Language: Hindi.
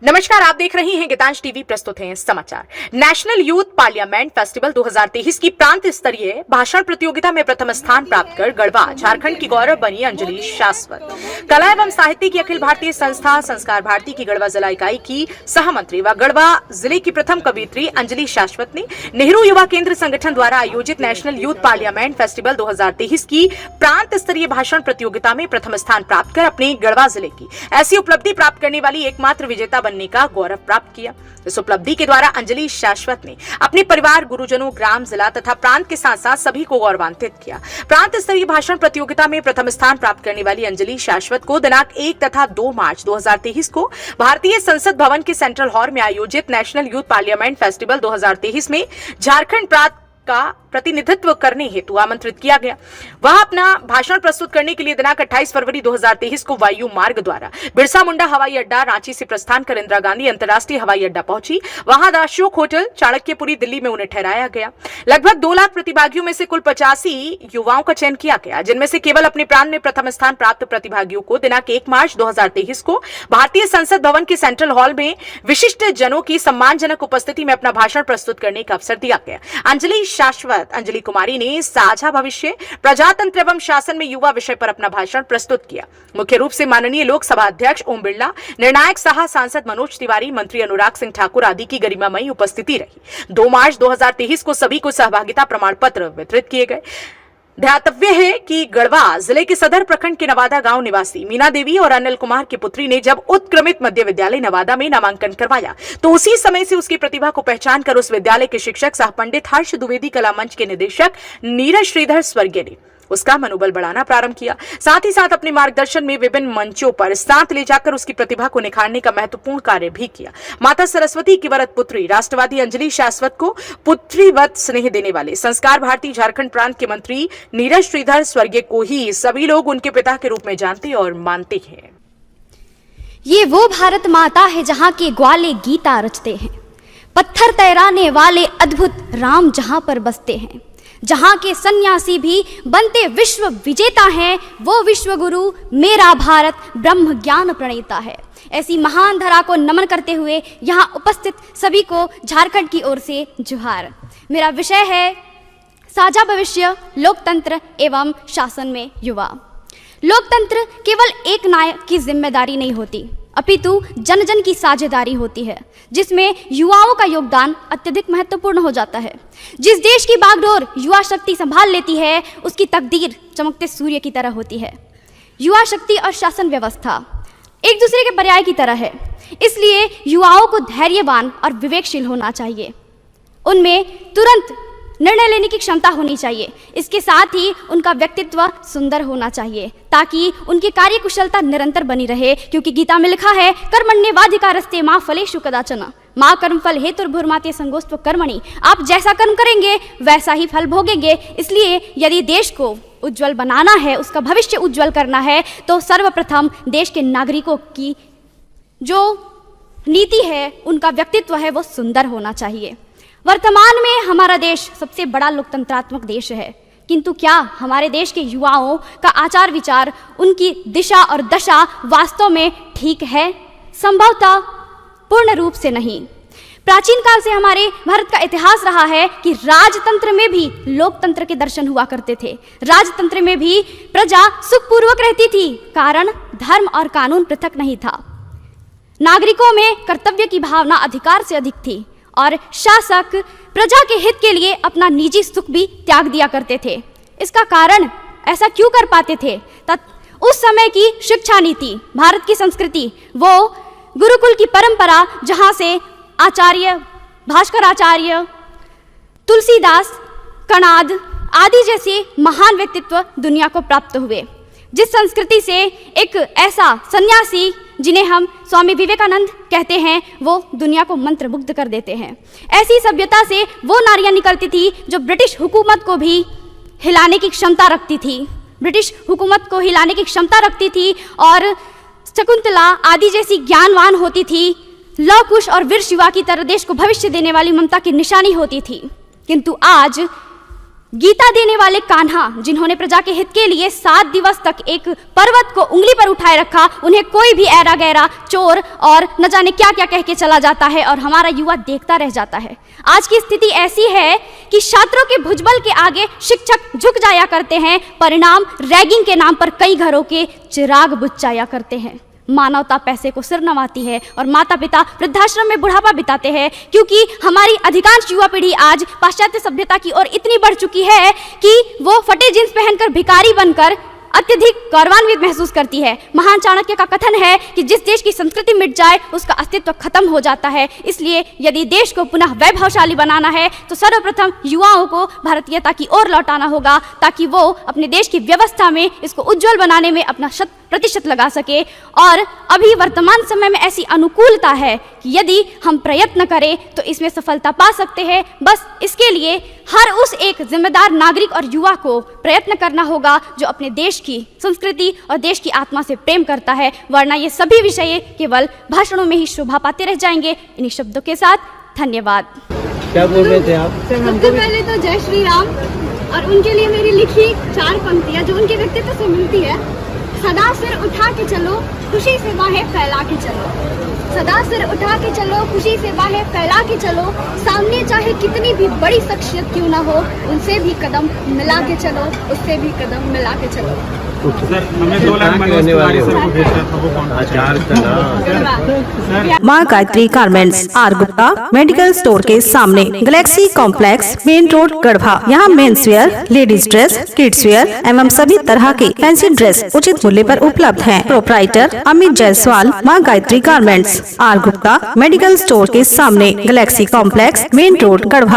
नमस्कार, आप देख रहे हैं गीतांश टीवी। प्रस्तुत हैं समाचार। नेशनल यूथ पार्लियामेंट फेस्टिवल 2023 की प्रांत स्तरीय भाषण प्रतियोगिता में प्रथम स्थान प्राप्त कर गढ़वा झारखंड की गौरव बनी अंजलि शाश्वत। कला एवं साहित्य की अखिल भारतीय संस्था संस्कार भारती की गढ़वा जिला इकाई की सहमंत्री व गढ़वा जिले की प्रथम कवियत्री अंजलि शाश्वत ने नेहरू युवा केंद्र संगठन द्वारा आयोजित नेशनल यूथ पार्लियामेंट फेस्टिवल 2023 की प्रांत स्तरीय भाषण प्रतियोगिता में प्रथम स्थान प्राप्त कर अपनी गढ़वा जिले की ऐसी उपलब्धि प्राप्त करने वाली एकमात्र विजेता बनने का गौरव प्राप्त किया। इस उपलब्धि के द्वारा अंजलि शाश्वत ने अपने परिवार, गुरुजनों, ग्राम, जिला तथा प्रांत के साथ साथ सभी को गौरवान्वित किया। प्रांत स्तरीय भाषण प्रतियोगिता में प्रथम स्थान प्राप्त करने वाली अंजलि शाश्वत को दिनांक 1 तथा 2 मार्च 2023 को भारतीय संसद भवन के सेंट्रल हॉल में आयोजित नेशनल यूथ पार्लियामेंट फेस्टिवल 2023 में झारखंड प्रांत का प्रतिनिधित्व करने हेतु आमंत्रित किया गया। वह अपना भाषण प्रस्तुत करने के लिए दिनांक 28 फरवरी 2023 को वायु मार्ग द्वारा बिरसा मुंडा हवाई अड्डा रांची से प्रस्थान कर इंदिरा गांधी अंतर्राष्ट्रीय हवाई अड्डा पहुंची। वहां द अशोक होटल चाणक्यपुरी दिल्ली में उन्हें ठहराया गया। लगभग 2 लाख प्रतिभागियों में से कुल 85 युवाओं का चयन किया गया, जिनमें से केवल अपने प्रांत में प्रथम स्थान प्राप्त प्रतिभागियों को दिनांक 1 मार्च 2023 को भारतीय संसद भवन के सेंट्रल हॉल में विशिष्ट जनों की सम्मानजनक उपस्थिति में अपना भाषण प्रस्तुत करने का अवसर दिया गया। अंजलि शाश्वत अंजलि कुमारी ने साझा भविष्य, प्रजातंत्र एवं शासन में युवा विषय पर अपना भाषण प्रस्तुत किया। मुख्य रूप से माननीय लोकसभा अध्यक्ष ओम बिरला, निर्णायक साहा, सांसद मनोज तिवारी, मंत्री अनुराग सिंह ठाकुर आदि की गरिमामयी उपस्थिति रही। 2 मार्च 2023 को सभी को सहभागिता प्रमाण पत्र वितरित किए गए। ध्यातव्य है कि गढ़वा जिले के सदर प्रखंड के नवादा गांव निवासी मीना देवी और अनिल कुमार की पुत्री ने जब उत्क्रमित मध्य विद्यालय नवादा में नामांकन करवाया तो उसी समय से उसकी प्रतिभा को पहचान कर उस विद्यालय के शिक्षक सह पंडित हर्ष द्विवेदी कला मंच के निदेशक नीरज श्रीधर स्वर्गीय ने उसका मनोबल बढ़ाना प्रारंभ किया। साथ ही साथ अपने मार्गदर्शन में विभिन्न मंचों पर साथ ले जाकर उसकी प्रतिभा को निखारने का महत्वपूर्ण कार्य भी किया। माता सरस्वती की वरद पुत्री राष्ट्रवादी अंजलि शाश्वत को पुत्रीवत स्नेह देने वाले संस्कार भारती झारखंड प्रांत के मंत्री नीरज श्रीधर स्वर्गीय को ही सभी लोग उनके पिता के रूप में जानते और मानते हैं। ये वो भारत माता है जहाँ के ग्वाले गीता रचते हैं, पत्थर तैराने वाले अद्भुत राम जहाँ पर बसते हैं, जहाँ के सन्यासी भी बनते विश्व विजेता हैं, वो विश्व गुरु मेरा भारत ब्रह्म ज्ञान प्रणेता है। ऐसी महान धरा को नमन करते हुए यहाँ उपस्थित सभी को झारखंड की ओर से जोहार। मेरा विषय है साझा भविष्य, लोकतंत्र एवं शासन में युवा। लोकतंत्र केवल एक नायक की जिम्मेदारी नहीं होती, अपितु जन जन की साझेदारी होती है, जिसमें युवाओं का योगदान अत्यधिक महत्वपूर्ण हो जाता है। जिस देश की बागडोर युवा शक्ति संभाल लेती है, उसकी तकदीर चमकते सूर्य की तरह होती है। युवा शक्ति और शासन व्यवस्था एक दूसरे के पर्याय की तरह है, इसलिए युवाओं को धैर्यवान और विवेकशील होना चाहिए। उनमें तुरंत निर्णय लेने की क्षमता होनी चाहिए। इसके साथ ही उनका व्यक्तित्व सुंदर होना चाहिए ताकि उनकी कार्यकुशलता निरंतर बनी रहे, क्योंकि गीता में लिखा है कर्मण्येवाधिकारस्ते मां फलेषु कदाचन मां कर्मफल हेतुर्भुर्माते संगोस्त्व कर्मणि। आप जैसा कर्म करेंगे वैसा ही फल भोगेंगे। इसलिए यदि देश को उज्जवल बनाना है, उसका भविष्य उज्जवल करना है, तो सर्वप्रथम देश के नागरिकों की जो नीति है, उनका व्यक्तित्व है, वो सुंदर होना चाहिए। वर्तमान में हमारा देश सबसे बड़ा लोकतंत्रात्मक देश है, किंतु क्या हमारे देश के युवाओं का आचार विचार, उनकी दिशा और दशा वास्तव में ठीक है? संभवतः पूर्ण रूप से नहीं। प्राचीन काल से हमारे भारत का इतिहास रहा है कि राजतंत्र में भी लोकतंत्र के दर्शन हुआ करते थे। राजतंत्र में भी प्रजा सुखपूर्वक रहती थी, कारण धर्म और कानून पृथक नहीं था। नागरिकों में कर्तव्य की भावना अधिकार से अधिक थी और शासक प्रजा के हित के लिए अपना निजी सुख भी त्याग दिया करते थे। इसका कारण ऐसा क्यों कर पाते थे? उस समय की शिक्षा नीति, भारत की संस्कृति, वो गुरुकुल की परंपरा, जहाँ से आचार्य, भास्कर आचार्य, तुलसीदास, कणाद आदि जैसे महान व्यक्तित्व दुनिया को प्राप्त हुए। जिस संस्कृति से एक ऐसा सन्यासी जिन्हें हम स्वामी विवेकानंद कहते हैं, वो दुनिया को मंत्रमुग्ध कर देते हैं। ऐसी सभ्यता से वो नारियां निकलती थी जो ब्रिटिश हुकूमत को भी हिलाने की क्षमता रखती थी, ब्रिटिश हुकूमत को हिलाने की क्षमता रखती थी और शकुंतला आदि जैसी ज्ञानवान होती थी, लव कुश और वीर शिवा की तरह देश को भविष्य देने वाली ममता की निशानी होती थी। किंतु आज गीता देने वाले कान्हा, जिन्होंने प्रजा के हित के लिए 7 दिवस तक एक पर्वत को उंगली पर उठाए रखा, उन्हें कोई भी ऐरा गैरा, चोर और न जाने क्या क्या कह के चला जाता है और हमारा युवा देखता रह जाता है। आज की स्थिति ऐसी है कि छात्रों के भुजबल के आगे शिक्षक झुक जाया करते हैं, परिणाम रैगिंग के नाम पर कई घरों के चिराग बुझ जाया करते हैं। मानवता पैसे को सिर नवाती है और माता पिता वृद्धाश्रम में बुढ़ापा बिताते हैं, क्योंकि हमारी अधिकांश युवा पीढ़ी आज पाश्चात्य सभ्यता की ओर इतनी बढ़ चुकी है कि वो फटे जींस पहनकर भिखारी बनकर अत्यधिक गौरवान्वित महसूस करती है। महान चाणक्य का कथन है कि जिस देश की संस्कृति मिट जाए उसका अस्तित्व खत्म हो जाता है। इसलिए यदि देश को पुनः वैभवशाली बनाना है तो सर्वप्रथम युवाओं को भारतीयता की ओर लौटाना होगा, ताकि वो अपने देश की व्यवस्था में इसको उज्जवल बनाने में अपना 100% लगा सके। और अभी वर्तमान समय में ऐसी अनुकूलता है कि यदि हम प्रयत्न करें तो इसमें सफलता पा सकते हैं। बस इसके लिए हर उस एक जिम्मेदार नागरिक और युवा को प्रयत्न करना होगा जो अपने देश की संस्कृति और देश की आत्मा से प्रेम करता है, वरना ये सभी विषय केवल भाषणों में ही शोभा पाते रह जाएंगे। इन्हीं शब्दों के साथ धन्यवाद। क्या बोल रहे थे आप? सबसे पहले तो जय श्री राम, और उनके लिए मेरी लिखी 4 पंक्तियां जो उनके व्यक्तित्व से मिलती है। सदा सिर उठा के चलो, खुशी से बाहें फैला के चलो। सदा सिर उठा के चलो, खुशी से बाहें फैला के चलो। सामने चाहे कितनी भी बड़ी शख्सियत क्यों ना हो, उनसे भी कदम मिला के चलो, उससे भी कदम मिला के चलो। सर, हमें 2 लाख होने वाले हो। माँ Gayatri garments, R Gupta medical store के सामने, galaxy complex, main road, Garhwa. यहाँ men's wear, ladies dress, kids wear एवं सभी तरह के फैंसी ड्रेस उचित मूल्य पर उपलब्ध हैं। Proprietor Amit Jaiswal, Maa Gayatri garments, R Gupta medical store के सामने, galaxy complex, main road, Garhwa.